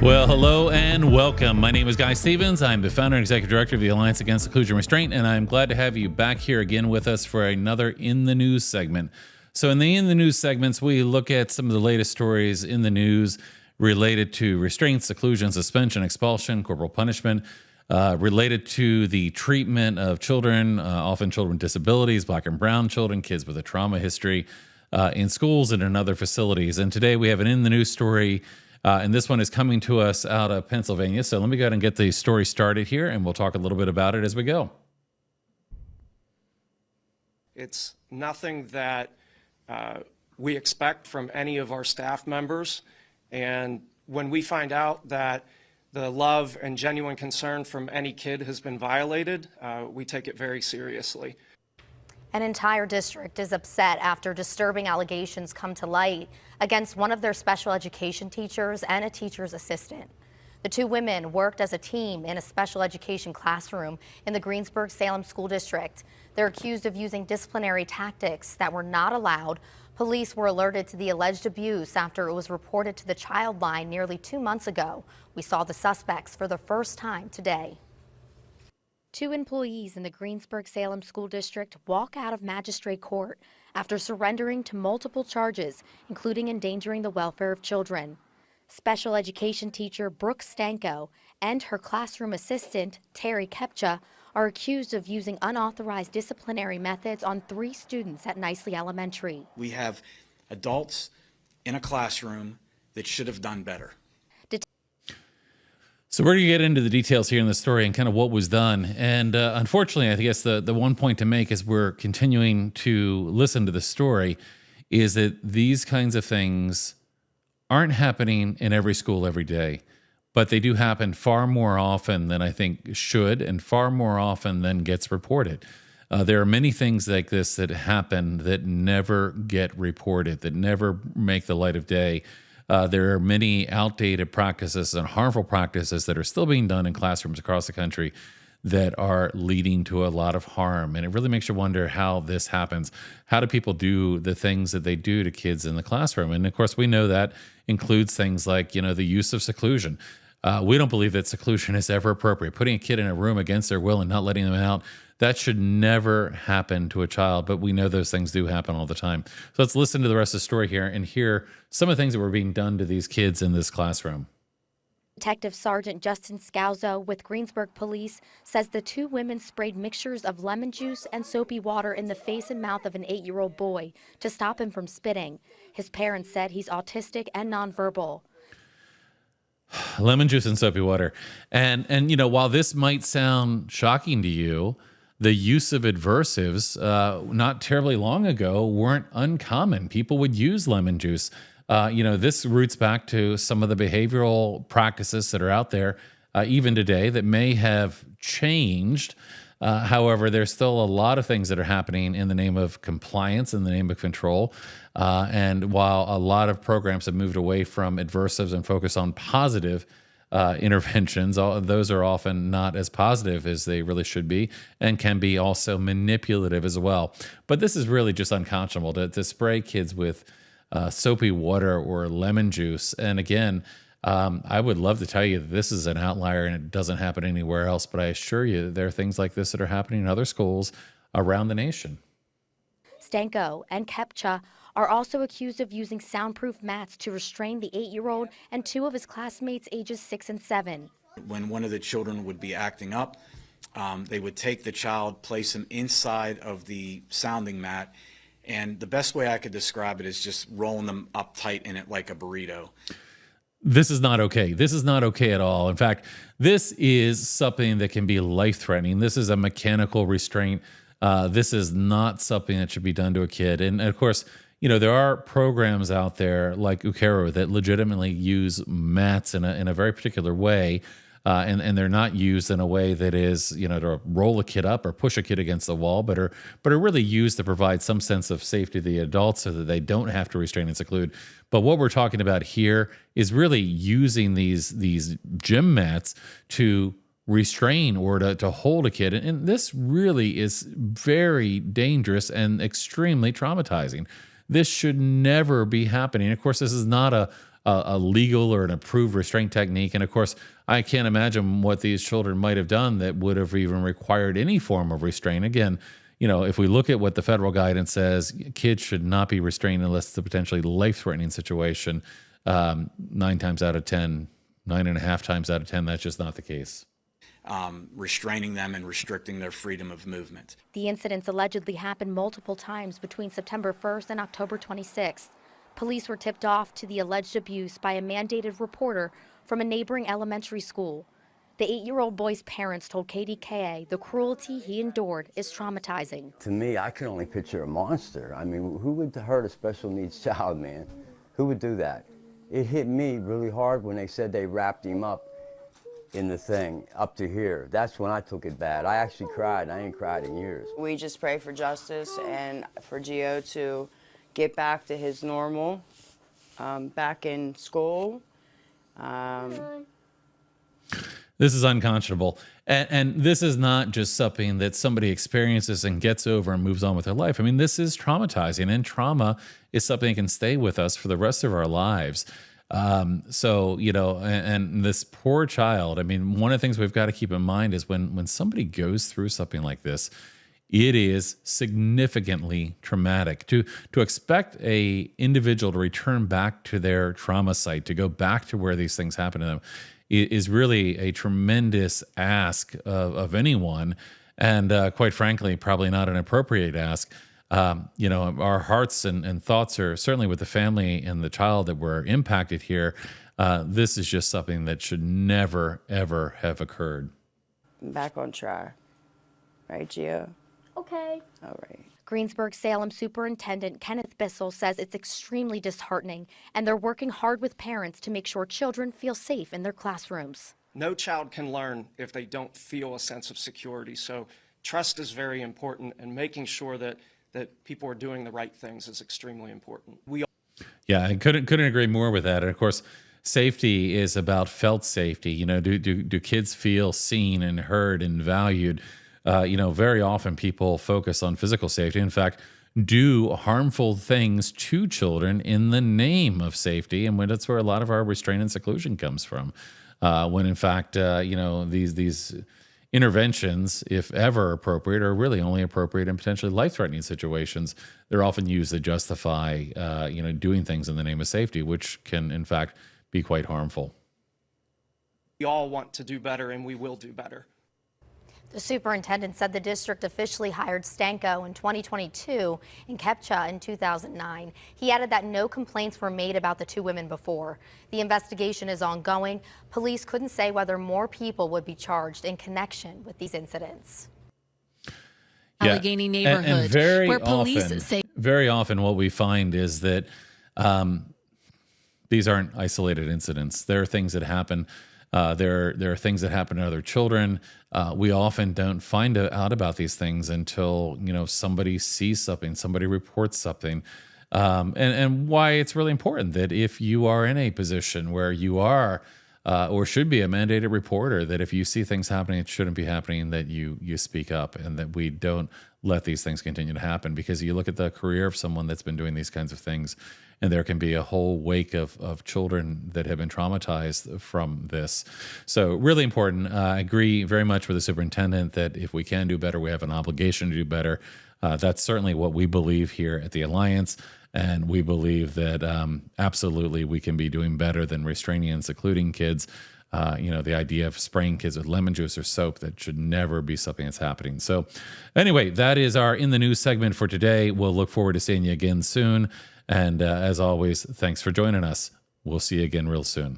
Well, hello and welcome. My name is Guy Stevens. I'm the founder and executive director of the Alliance Against Seclusion and Restraint, and I'm glad to have you back here again with us for another In the News segment. So in the News segments, we look at some of the latest stories in the news related to restraint, seclusion, suspension, expulsion, corporal punishment, related to the treatment of children, often children with disabilities, black and brown children, kids with a trauma history, in schools and in other facilities. And today we have an In the News story, and this one is coming to us out of Pennsylvania. So let me go ahead and get the story started here, and we'll talk a little bit about it as we go. It's nothing that we expect from any of our staff members. And when we find out that the love and genuine concern from any kid has been violated, we take it very seriously. An entire district is upset after disturbing allegations come to light against one of their special education teachers and a teacher's assistant. The two women worked as a team in a special education classroom in the Greensburg Salem School District. They're accused of using disciplinary tactics that were not allowed. Police were alerted to the alleged abuse after it was reported to the Child Line nearly 2 months ago. We saw the suspects for the first time today. Two employees in the Greensburg Salem School District walk out of magistrate court after surrendering to multiple charges, including endangering the welfare of children. Special education teacher Brooke Stanko and her classroom assistant, Terry Kepchia, are accused of using unauthorized disciplinary methods on 3 students at Nicely Elementary. We have adults in a classroom that should have done better. So we're going to get into the details here in the story and kind of what was done. And unfortunately, I guess the one point to make as we're continuing to listen to the story is that these kinds of things aren't happening in every school every day, but they do happen far more often than I think should and far more often than gets reported. There are many things like this that happen that never get reported, that never make the light of day. There are many outdated practices and harmful practices that are still being done in classrooms across the country that are leading to a lot of harm. And it really makes you wonder how this happens. How do people do the things that they do to kids in the classroom? And of course, we know that includes things like, the use of seclusion. We don't believe that seclusion is ever appropriate. Putting a kid in a room against their will and not letting them out, that should never happen to a child, but we know those things do happen all the time. So let's listen to the rest of the story here and hear some of the things that were being done to these kids in this classroom. Detective Sergeant Justin Scalzo with Greensburg Police says the two women sprayed mixtures of lemon juice and soapy water in the face and mouth of an 8-year-old boy to stop him from spitting. His parents said he's autistic and nonverbal. Lemon juice and soapy water. And while this might sound shocking to you, the use of adversives not terribly long ago weren't uncommon. People would use lemon juice. This roots back to some of the behavioral practices that are out there even today that may have changed. However, there's still a lot of things that are happening in the name of compliance, in the name of control. And while a lot of programs have moved away from adversives and focus on positive interventions, those are often not as positive as they really should be and can be also manipulative as well. But this is really just unconscionable to spray kids with soapy water or lemon juice. And again, I would love to tell you that this is an outlier and it doesn't happen anywhere else, but I assure you there are things like this that are happening in other schools around the nation. Stanko and Kepchia are also accused of using soundproof mats to restrain the 8-year-old and 2 of his classmates ages 6 and 7. When one of the children would be acting up, they would take the child, place him inside of the sounding mat, and the best way I could describe it is just rolling them up tight in it like a burrito. This is not okay. This is not okay at all. In fact, this is something that can be life-threatening. This is a mechanical restraint. This is not something that should be done to a kid. And of course, there are programs out there like Ukero that legitimately use mats in a very particular way. And they're not used in a way that is, to roll a kid up or push a kid against the wall, but are really used to provide some sense of safety to the adults so that they don't have to restrain and seclude. But what we're talking about here is really using these gym mats to restrain or to hold a kid. And this really is very dangerous and extremely traumatizing. This should never be happening. Of course, this is not a legal or an approved restraint technique. And of course, I can't imagine what these children might have done that would have even required any form of restraint. Again, if we look at what the federal guidance says, kids should not be restrained unless it's a potentially life-threatening situation. 9 times out of 10, 9.5 times out of 10, that's just not the case. Restraining them and restricting their freedom of movement. The incidents allegedly happened multiple times between September 1st and October 26th. Police were tipped off to the alleged abuse by a mandated reporter from a neighboring elementary school. The 8-year-old boy's parents told KDKA the cruelty he endured is traumatizing. To me, I can only picture a monster. I mean, who would hurt a special needs child, man? Who would do that? It hit me really hard when they said they wrapped him up in the thing up to here. That's when I took it bad. I actually cried. I ain't cried in years. We just pray for justice and for Gio to get back to his normal, back in school. This is unconscionable. And this is not just something that somebody experiences and gets over and moves on with their life. I mean, this is traumatizing, and trauma is something that can stay with us for the rest of our lives. So, and this poor child, I mean, one of the things we've got to keep in mind is when somebody goes through something like this, it is significantly traumatic. To expect a individual to return back to their trauma site, to go back to where these things happen to them, is really a tremendous ask of anyone, and quite frankly, probably not an appropriate ask. Our hearts and thoughts are certainly with the family and the child that were impacted here. This is just something that should never, ever have occurred. Back on track. Right, Gio? Okay. All right. Greensburg Salem Superintendent Kenneth Bissell says it's extremely disheartening, and they're working hard with parents to make sure children feel safe in their classrooms. No child can learn if they don't feel a sense of security. So trust is very important, and making sure that people are doing the right things is extremely important. Yeah, I couldn't agree more with that. And of course, safety is about felt safety. Do kids feel seen and heard and valued? Very often people focus on physical safety. In fact, do harmful things to children in the name of safety, and that's where a lot of our restraint and seclusion comes from. When in fact, these interventions, if ever appropriate, are really only appropriate in potentially life-threatening situations. They're often used to justify, doing things in the name of safety, which can, in fact, be quite harmful. We all want to do better, and we will do better. The superintendent said the district officially hired Stanko in 2022 and Kepchia in 2009. He added that no complaints were made about the 2 women before. The investigation is ongoing. Police couldn't say whether more people would be charged in connection with these incidents. Yeah. Allegheny neighborhood, and very where police often, say very often what we find is that these aren't isolated incidents. There are things that happen. There are things that happen to other children. We often don't find out about these things until somebody sees something, somebody reports something, and why it's really important that if you are in a position where you are or should be a mandated reporter, that if you see things happening that shouldn't be happening, that you speak up, and that we don't let these things continue to happen. Because you look at the career of someone that's been doing these kinds of things, and there can be a whole wake of children that have been traumatized from this. So really important. I agree very much with the superintendent that if we can do better, we have an obligation to do better. That's certainly what we believe here at the Alliance. And we believe that absolutely we can be doing better than restraining and secluding kids. The idea of spraying kids with lemon juice or soap, that should never be something that's happening. So anyway, that is our In the News segment for today. We'll look forward to seeing you again soon. And as always, thanks for joining us. We'll see you again real soon.